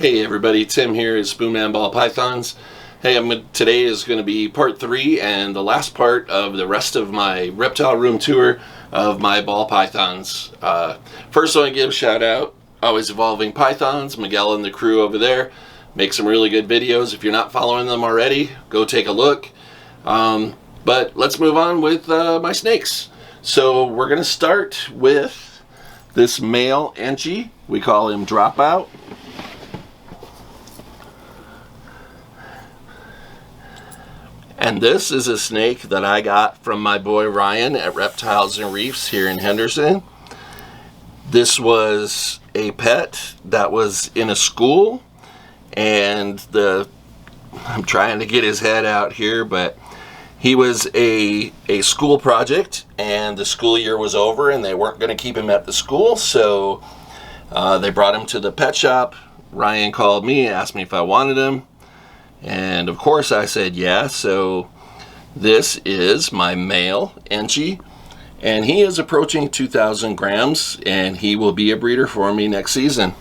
Hey everybody, Tim here at Spoonman Ball Pythons. Hey, today is going to be part 3 and the last part of the rest of my reptile room tour of my ball pythons. First I want to give a shout out, Always Evolving Pythons, Miguel and the crew over there. Make some really good videos. If you're not following them already, go take a look. But let's move on with my snakes. So we're going to start with this male Enchi. We call him Dropout. And this is a snake that I got from my boy Ryan at Reptiles and Reefs here in Henderson. This was a pet that was in a school, and I'm trying to get his head out here, but he was a school project, and the school year was over and they weren't going to keep him at the school, so they brought him to the pet shop. Ryan called me, asked me if I wanted him. And of course I said yeah. So this is my male Enchi, and he is approaching 2,000 grams, and he will be a breeder for me next season.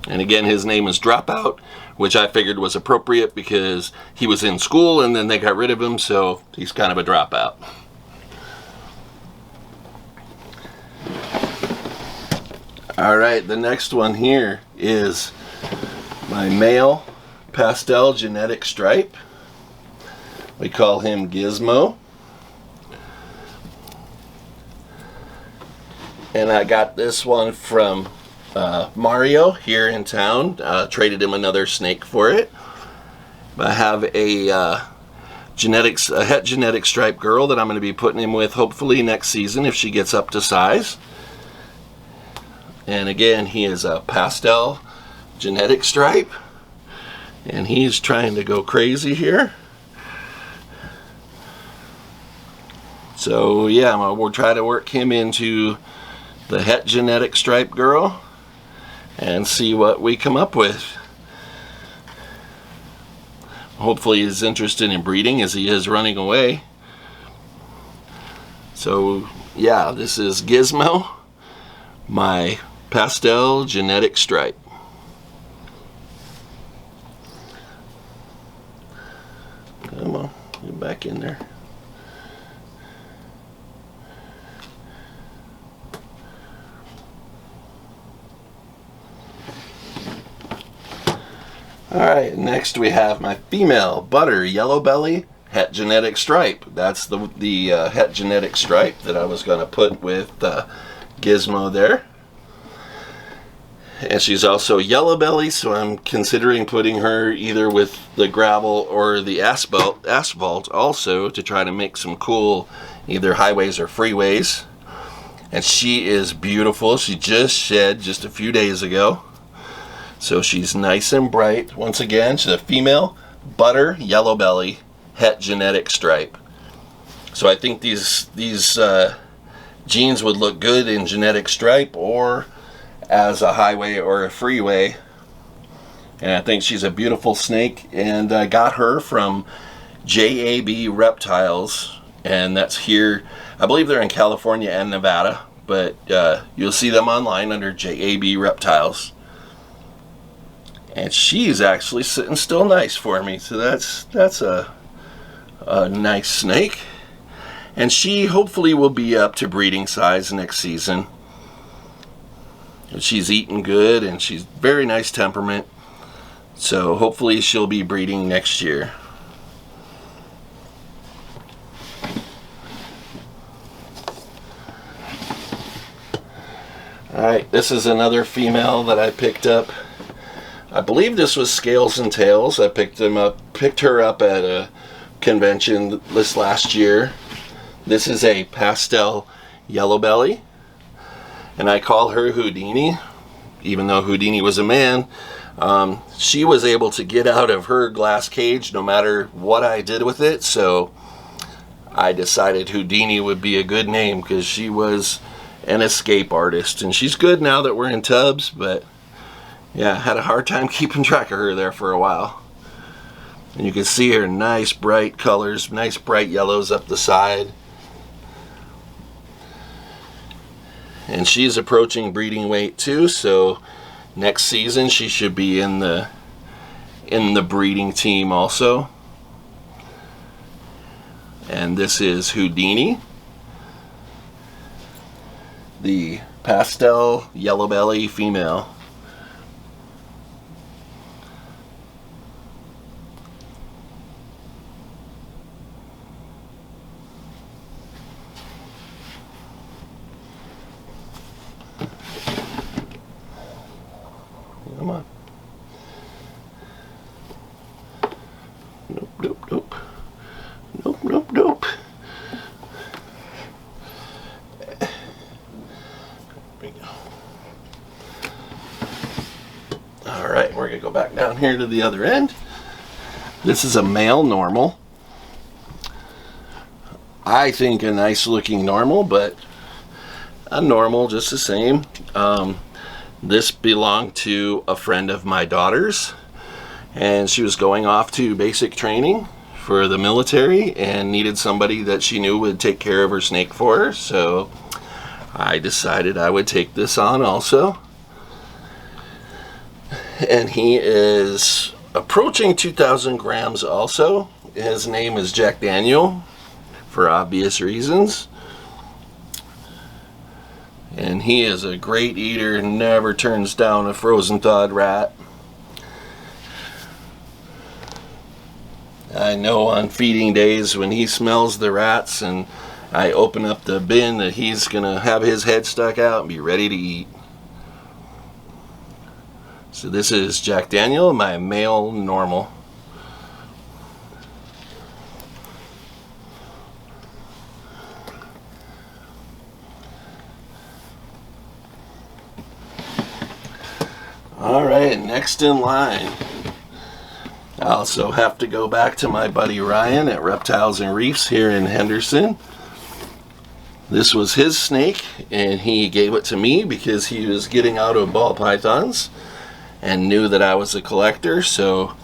And again, his name is Dropout, which I figured was appropriate because he was in school and then they got rid of him, so he's kind of a dropout. Alright, the next one here is my male pastel genetic stripe. We call him Gizmo. And I got this one from Mario here in town. Traded him another snake for it. I have a het genetic stripe girl that I'm going to be putting him with hopefully next season if she gets up to size. And again, he is a pastel genetic stripe. And he's trying to go crazy here. So yeah, we'll try to work him into the het genetic stripe girl and see what we come up with. Hopefully he's interested in breeding as he is running away. So yeah, this is Gizmo, my pastel genetic stripe. Come on, get back in there. Alright, next we have my female butter yellow belly het genetic stripe. That's the het genetic stripe that I was going to put with Gizmo there. And she's also yellow belly, so I'm considering putting her either with the gravel or the asphalt also to try to make some cool either highways or freeways. And she is beautiful. She just shed just a few days ago, so she's nice and bright. Once again, she's a female butter yellow belly het genetic stripe. So I think these genes would look good in genetic stripe or as a highway or a freeway. And I think she's a beautiful snake, and I got her from JAB Reptiles, and that's here, I believe they're in California and Nevada, but you'll see them online under JAB Reptiles. And she's actually sitting still nice for me, so that's a nice snake. And she hopefully will be up to breeding size next season. She's eating good and she's very nice temperament, so hopefully she'll be breeding next year. Alright, this is another female that I picked up. I believe this was Scales and Tails. I picked her up at a convention this last year. This is a pastel yellow belly, and I call her Houdini, even though Houdini was a man. She was able to get out of her glass cage no matter what I did with it, so I decided Houdini would be a good name because she was an escape artist. And she's good now that we're in tubs, but yeah, I had a hard time keeping track of her there for a while. And you can see her nice bright colors, nice bright yellows up the side. And she's approaching breeding weight too, so Next season she should be in the breeding team also. And this is Houdini, the pastel yellow belly female. Come on. Nope, nope, nope. Nope, nope, nope. There we go. Alright, we're going to go back down here to the other end. This is a male normal. I think a nice looking normal, but a normal just the same. This belonged to a friend of my daughter's, and she was going off to basic training for the military and needed somebody that she knew would take care of her snake for her, so I decided I would take this on also. And he is approaching 2,000 grams also. His name is Jack Daniel, for obvious reasons. And he is a great eater and never turns down a frozen thawed rat. I know on feeding days when he smells the rats and I open up the bin that he's gonna have his head stuck out and be ready to eat. So this is Jack Daniel, my male normal. Alright, next in line. I also have to go back to my buddy Ryan at Reptiles and Reefs here in Henderson. This was his snake, and he gave it to me because he was getting out of ball pythons and knew that I was a collector, so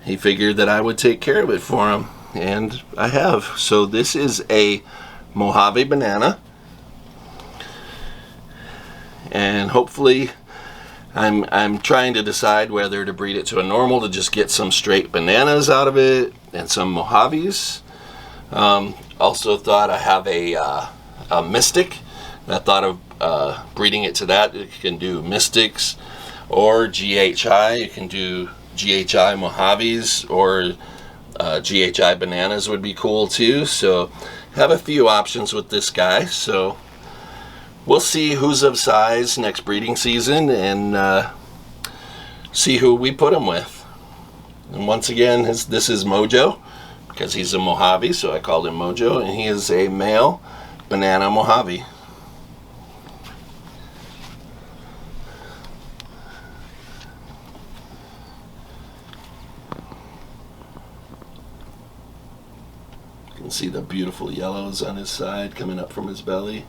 he figured that I would take care of it for him, and I have. So this is a Mojave banana, and hopefully I'm trying to decide whether to breed it to a normal to just get some straight bananas out of it and some Mojaves. Also thought I have a Mystic. I thought of breeding it to that. You can do Mystics or GHI. You can do GHI Mojaves, or GHI bananas would be cool too. So have a few options with this guy. So we'll see who's of size next breeding season and see who we put him with. And once again, this is Mojo, because he's a Mojave, so I called him Mojo, and he is a male banana Mojave. You can see the beautiful yellows on his side coming up from his belly.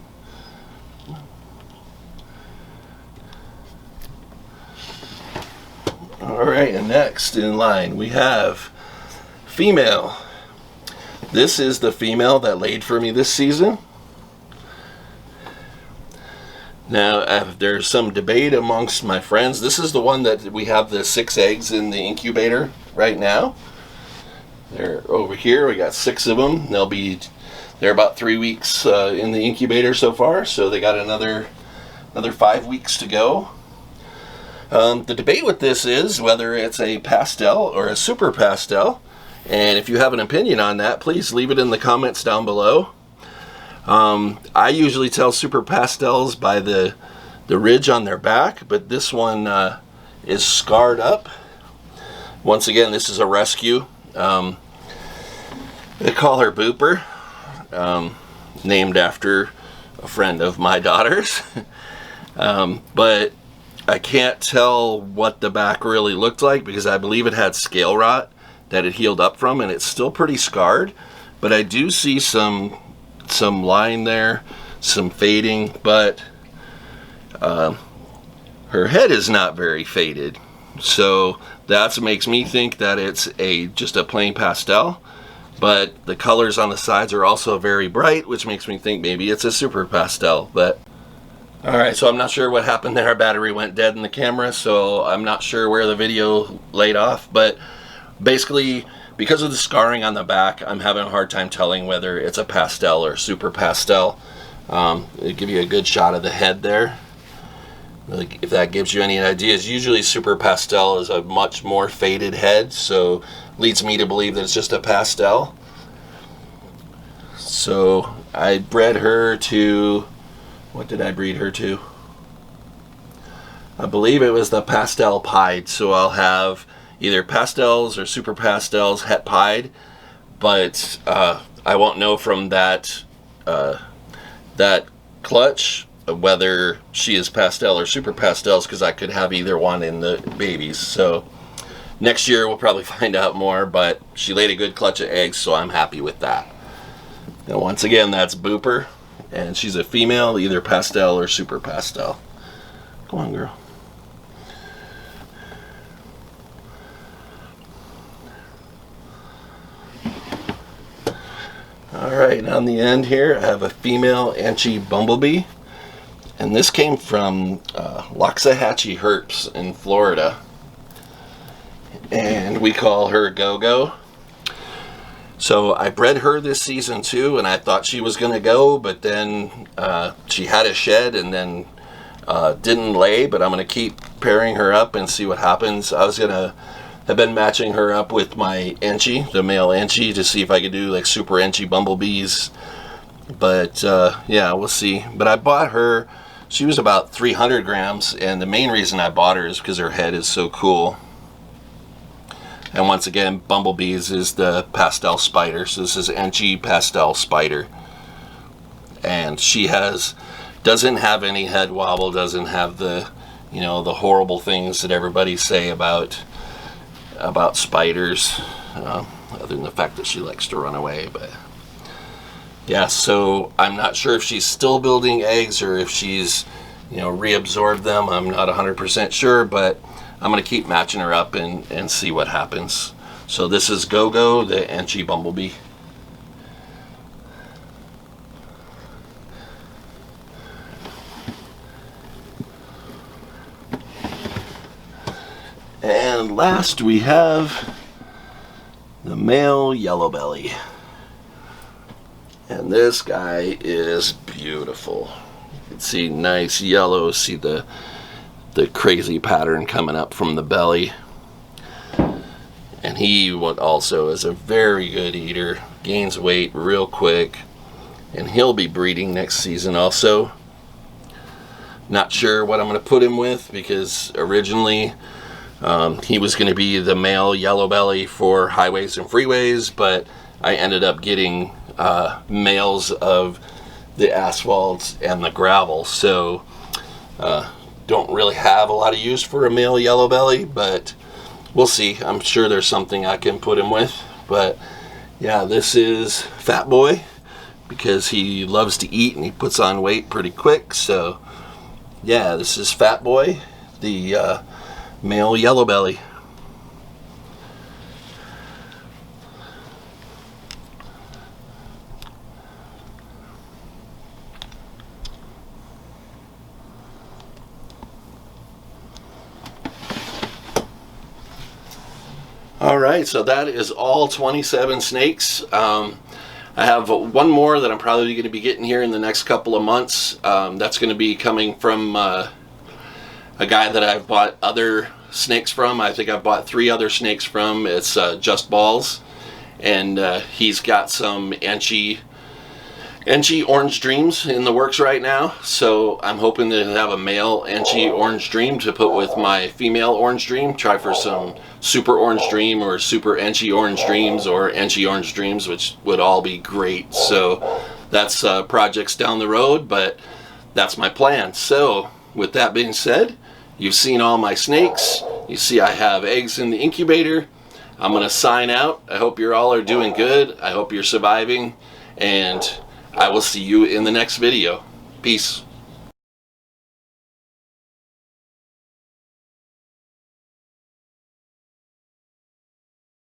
Alright, and next in line we have female. This is the female that laid for me this season. Now, there's some debate amongst my friends. This is the one that we have the 6 eggs in the incubator right now. They're over here. We got 6 of them. They're about 3 weeks in the incubator so far, so they got another 5 weeks to go. The debate with this is whether it's a pastel or a super pastel, and if you have an opinion on that, please leave it in the comments down below. I usually tell super pastels by the ridge on their back, but this one is scarred up. Once again, this is a rescue. They call her Booper, named after a friend of my daughter's. But I can't tell what the back really looked like because I believe it had scale rot that it healed up from, and it's still pretty scarred. But I do see some line there, some fading, but her head is not very faded. So that makes me think that it's just a plain pastel. But the colors on the sides are also very bright, which makes me think maybe it's a super pastel. But Alright, so I'm not sure what happened there. Our battery went dead in the camera, so I'm not sure where the video laid off, but basically, because of the scarring on the back, I'm having a hard time telling whether it's a pastel or super pastel. It'll give you a good shot of the head there. Like, if that gives you any ideas. Usually super pastel is a much more faded head, so leads me to believe that it's just a pastel. So I bred her to, what did I breed her to? I believe it was the pastel pied, so I'll have either pastels or super pastels het pied, but I won't know from that that clutch whether she is pastel or super pastels, because I could have either one in the babies. So next year we'll probably find out more, but she laid a good clutch of eggs, so I'm happy with that. And once again, that's Booper, and she's a female, either pastel or super pastel. Come on, girl. Alright, on the end here I have a female Anchi Bumblebee, and this came from Loxahatchee Herps in Florida, and we call her Go-Go. So I bred her this season too, and I thought she was going to go, but then she had a shed and then didn't lay, but I'm going to keep pairing her up and see what happens. I was going to have been matching her up with my Anchi, the male Anchi, to see if I could do like super Anchi bumblebees, but yeah, we'll see. But I bought her, she was about 300 grams, and the main reason I bought her is because her head is so cool. And once again, Bumblebees is the pastel spider. So this is Anchi Pastel Spider. And she doesn't have any head wobble, doesn't have the, you know, the horrible things that everybody say about spiders, other than the fact that she likes to run away. But yeah, so I'm not sure if she's still building eggs or if she's, you know, reabsorbed them. I'm not 100% sure, but I'm going to keep matching her up and see what happens. So this is Go-Go, the Anchi Bumblebee. And last we have the male Yellow Belly. And this guy is beautiful. You can see nice yellow, see the crazy pattern coming up from the belly. And he also is a very good eater, gains weight real quick, and he'll be breeding next season also. Not sure what I'm going to put him with, because originally he was going to be the male Yellow Belly for highways and freeways, but I ended up getting males of the asphalt and the gravel, so don't really have a lot of use for a male Yellow Belly, but we'll see. I'm sure there's something I can put him with. But yeah, this is Fat Boy, because he loves to eat and he puts on weight pretty quick. So yeah, this is Fat Boy, the male Yellow Belly. Alright, so that is all 27 snakes. I have one more that I'm probably going to be getting here in the next couple of months. That's going to be coming from a guy that I've bought other snakes from. I think I've bought 3 other snakes from. It's Just Balls. And he's got some Anchi Orange Dreams in the works right now, so I'm hoping to have a male Anchi Orange Dream to put with my female Orange Dream. Try for some Super Orange Dream or Super Anchi Orange Dreams or Anchi Orange Dreams, which would all be great. So that's projects down the road, but that's my plan. So with that being said, you've seen all my snakes. You see I have eggs in the incubator. I'm going to sign out. I hope you all are doing good. I hope you're surviving, and I will see you in the next video. Peace.